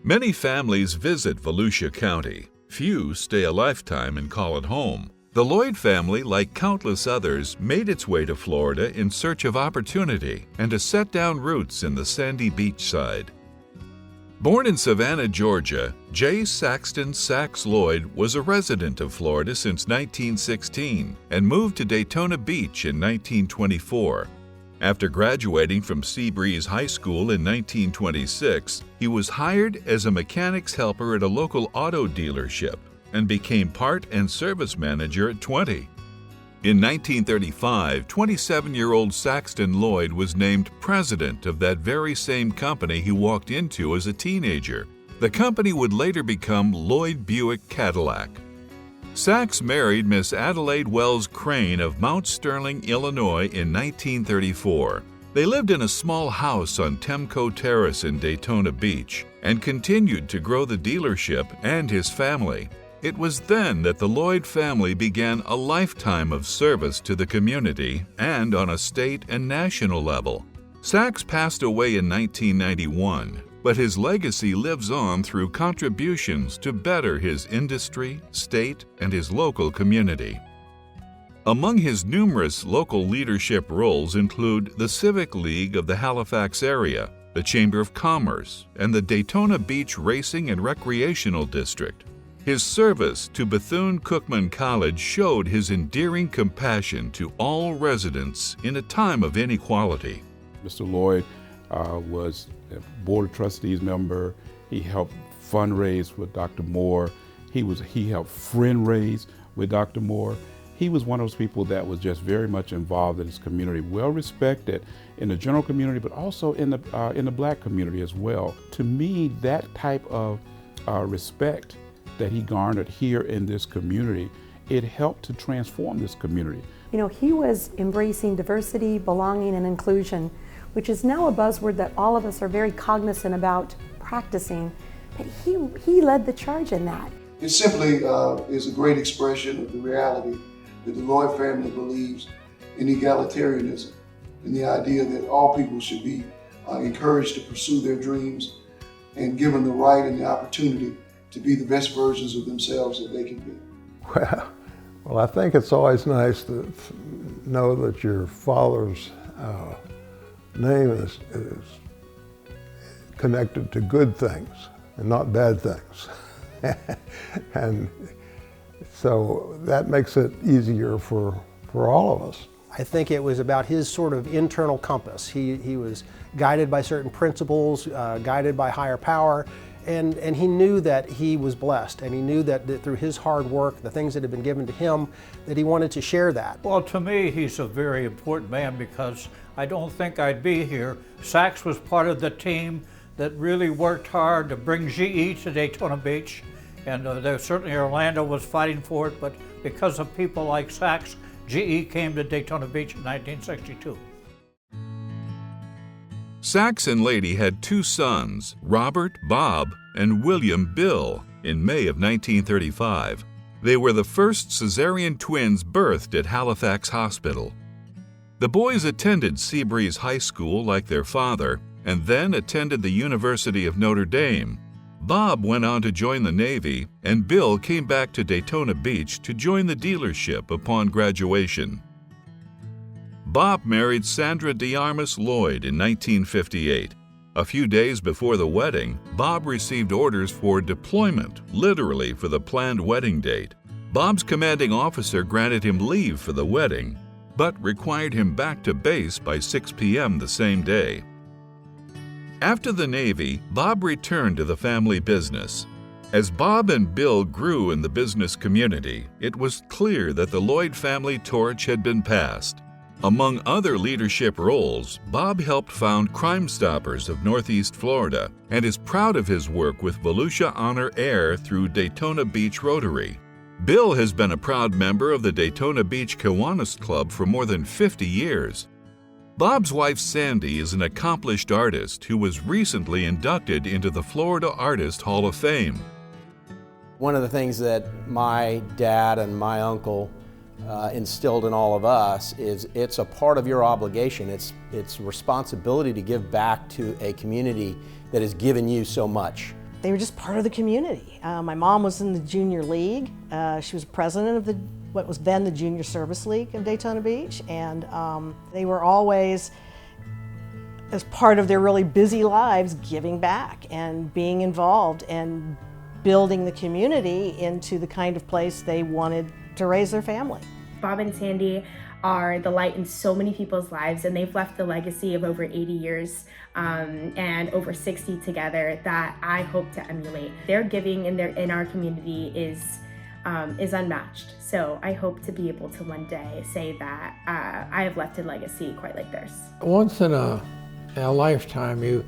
Many families visit Volusia County. Few stay a lifetime and call it home. The Lloyd family, like countless others, made its way to Florida in search of opportunity and to set down roots in the sandy beach side. Born in Savannah, Georgia, J. Saxton Sax Lloyd was a resident of Florida since 1916 and moved to Daytona Beach in 1924. After graduating from Seabreeze High School in 1926, he was hired as a mechanic's helper at a local auto dealership and became part and service manager at 20. In 1935, 27-year-old Saxton Lloyd was named president of that very same company he walked into as a teenager. The company would later become Lloyd Buick Cadillac. Sax married Miss Adelaide Wells Crane of Mount Sterling, Illinois in 1934. They lived in a small house on Temco Terrace in Daytona Beach and continued to grow the dealership and his family. It was then that the Lloyd family began a lifetime of service to the community and on a state and national level. Sax passed away in 1991. But his legacy lives on through contributions to better his industry, state, and his local community. Among his numerous local leadership roles include the Civic League of the Halifax area, the Chamber of Commerce, and the Daytona Beach Racing and Recreational District. His service to Bethune-Cookman College showed his endearing compassion to all residents in a time of inequality. Mr. Lloyd was a Board of Trustees member. He helped fundraise with Dr. Moore. He helped friend raise with Dr. Moore. He was one of those people that was just very much involved in his community, well respected in the general community, but also in the Black community as well. To me, that type of respect that he garnered here in this community, it helped to transform this community. You know, he was embracing diversity, belonging, and inclusion, which is now a buzzword that all of us are very cognizant about practicing, but he led the charge in that. It simply is a great expression of the reality that the Lloyd family believes in egalitarianism, and the idea that all people should be encouraged to pursue their dreams and given the right and the opportunity to be the best versions of themselves that they can be. Well, I think it's always nice to know that your father's name is connected to good things and not bad things. And so that makes it easier for all of us. I think it was about his sort of internal compass. He was guided by certain principles, guided by higher power, and he knew that he was blessed, and he knew that through his hard work, the things that had been given to him, that he wanted to share that. Well, to me, he's a very important man because I don't think I'd be here. Sax was part of the team that really worked hard to bring GE to Daytona Beach, and there certainly Orlando was fighting for it, but because of people like Sax, GE came to Daytona Beach in 1962. Sax and Lady had two sons, Robert, Bob, and William, Bill, in May of 1935. They were the first cesarean twins birthed at Halifax Hospital. The boys attended Seabreeze High School like their father, and then attended the University of Notre Dame. Bob went on to join the Navy, and Bill came back to Daytona Beach to join the dealership upon graduation. Bob married Sandra DeArmas Lloyd in 1958. A few days before the wedding, Bob received orders for deployment, literally for the planned wedding date. Bob's commanding officer granted him leave for the wedding, but required him back to base by 6 p.m. the same day. After the Navy, Bob returned to the family business. As Bob and Bill grew in the business community, it was clear that the Lloyd family torch had been passed. Among other leadership roles, Bob helped found Crime Stoppers of Northeast Florida and is proud of his work with Volusia Honor Air through Daytona Beach Rotary. Bill has been a proud member of the Daytona Beach Kiwanis Club for more than 50 years. Bob's wife Sandy is an accomplished artist who was recently inducted into the Florida Artist Hall of Fame. One of the things that my dad and my uncle instilled in all of us is it's a part of your obligation. It's responsibility to give back to a community that has given you so much. they were just part of the community. My mom was in the junior league. She was president of what was then the Junior Service League of Daytona Beach, and they were always, as part of their really busy lives, giving back and being involved and building the community into the kind of place they wanted to raise their family. Bob and Sandy are the light in so many people's lives, and they've left a legacy of over 80 years and over 60 together that I hope to emulate. Their giving in our community is unmatched. So I hope to be able to one day say that I have left a legacy quite like theirs. Once in a lifetime, you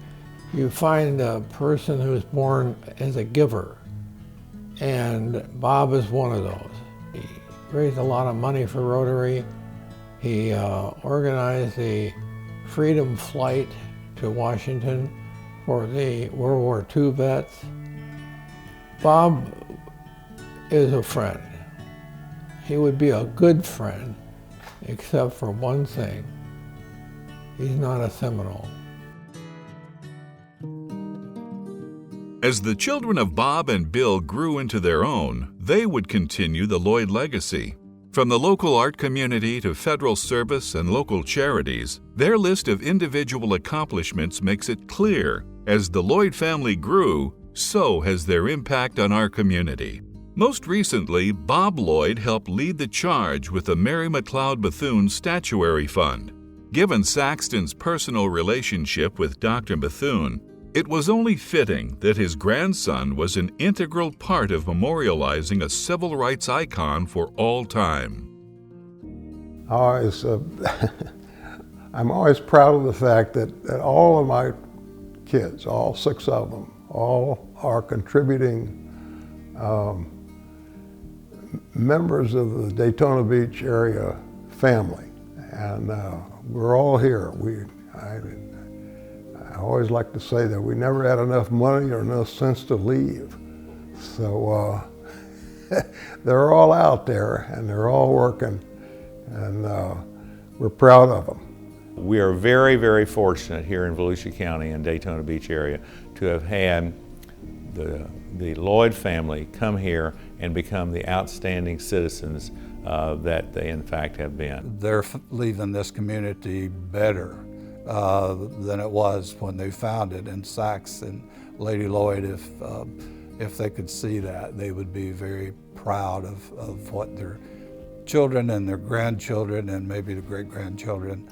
find a person who's born as a giver, and Bob is one of those. He raised a lot of money for Rotary. He organized the Freedom Flight to Washington for the World War II vets. Bob is a friend. He would be a good friend, except for one thing. He's not a Seminole. As the children of Bob and Bill grew into their own, they would continue the Lloyd legacy. From the local art community to federal service and local charities, their list of individual accomplishments makes it clear, as the Lloyd family grew, so has their impact on our community. Most recently, Bob Lloyd helped lead the charge with the Mary McLeod Bethune Statuary Fund. Given Saxton's personal relationship with Dr. Bethune, it was only fitting that his grandson was an integral part of memorializing a civil rights icon for all time. I'm always proud of the fact that all of my kids, all 6 of them, all are contributing members of the Daytona Beach area family, and we're all here. I always like to say that we never had enough money or enough sense to leave. So they're all out there and they're all working, and we're proud of them. We are very, very fortunate here in Volusia County and Daytona Beach area to have had the Lloyd family come here and become the outstanding citizens that they in fact have been. They're leaving this community better than it was when they founded, and Sax and Lady Lloyd, if they could see that, they would be very proud of what their children and their grandchildren and maybe the great-grandchildren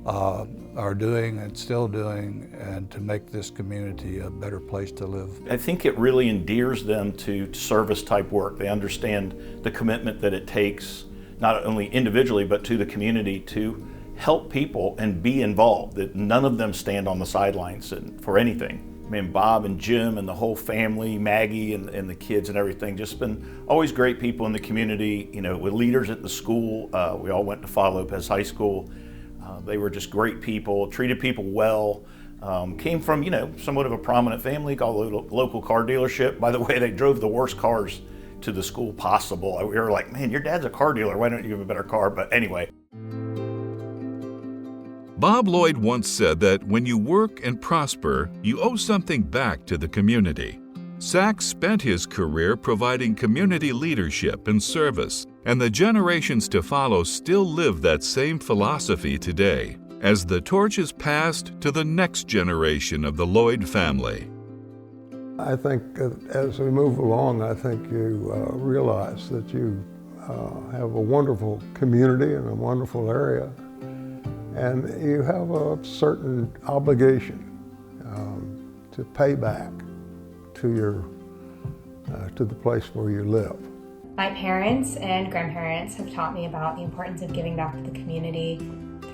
are doing and still doing, and to make this community a better place to live. I think it really endears them to service type work. They understand the commitment that it takes, not only individually but to the community, to help people and be involved, that none of them stand on the sidelines for anything. I mean, Bob and Jim and the whole family, Maggie and the kids and everything, just been always great people in the community, you know, with leaders at the school. We all went to Fa Lopez High School. They were just great people, treated people well, came from, you know, somewhat of a prominent family, called a local car dealership. By the way, they drove the worst cars to the school possible. We were like, man, your dad's a car dealer, why don't you have a better car? But anyway. Bob Lloyd once said that when you work and prosper, you owe something back to the community. Sax spent his career providing community leadership and service, and the generations to follow still live that same philosophy today, as the torch is passed to the next generation of the Lloyd family. I think as we move along, I think you realize that you have a wonderful community and a wonderful area, and you have a certain obligation to pay back to the place where you live. My parents and grandparents have taught me about the importance of giving back to the community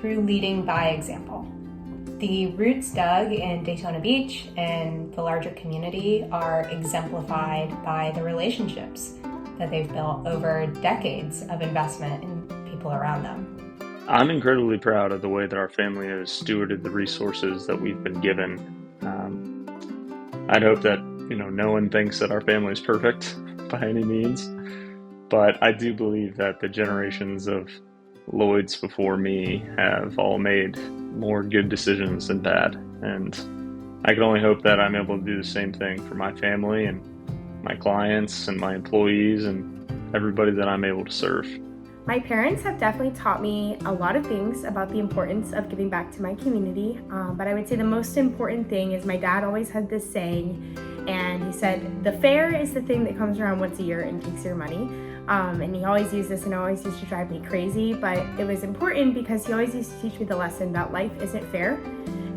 through leading by example. The roots dug in Daytona Beach and the larger community are exemplified by the relationships that they've built over decades of investment in people around them. I'm incredibly proud of the way that our family has stewarded the resources that we've been given. I'd hope that, you know, no one thinks that our family is perfect by any means, but I do believe that the generations of Lloyds before me have all made more good decisions than bad, and I can only hope that I'm able to do the same thing for my family and my clients and my employees and everybody that I'm able to serve. My parents have definitely taught me a lot of things about the importance of giving back to my community, but I would say the most important thing is my dad always had this saying, and he said, the fair is the thing that comes around once a year and takes your money. And he always used this and always used to drive me crazy, but it was important because he always used to teach me the lesson that life isn't fair.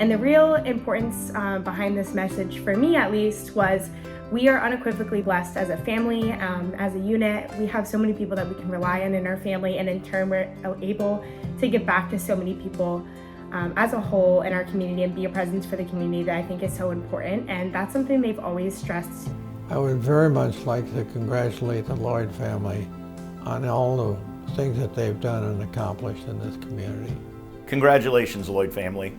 And the real importance behind this message, for me at least, was we are unequivocally blessed as a family, as a unit. We have so many people that we can rely on in our family, and in turn we're able to give back to so many people as a whole in our community and be a presence for the community that I think is so important, and that's something they've always stressed. I would very much like to congratulate the Lloyd family on all the things that they've done and accomplished in this community. Congratulations, Lloyd family.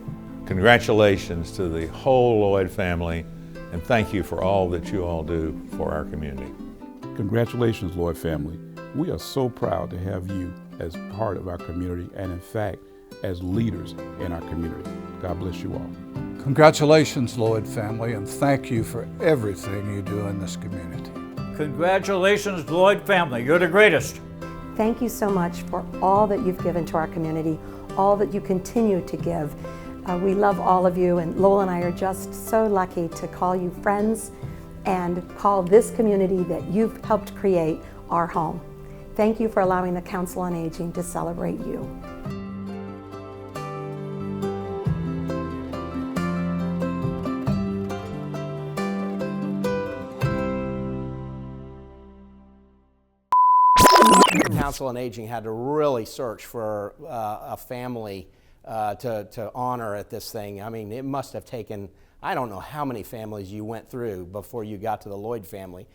Congratulations to the whole Lloyd family, and thank you for all that you all do for our community. Congratulations, Lloyd family. We are so proud to have you as part of our community and, in fact, as leaders in our community. God bless you all. Congratulations, Lloyd family, and thank you for everything you do in this community. Congratulations, Lloyd family. You're the greatest. Thank you so much for all that you've given to our community, all that you continue to give. We love all of you, and Lowell and I are just so lucky to call you friends and call this community that you've helped create our home. Thank you for allowing the Council on Aging to celebrate you. The Council on Aging had to really search for a family to honor at this thing. I mean, it must have taken, I don't know how many families you went through before you got to the Lloyd family.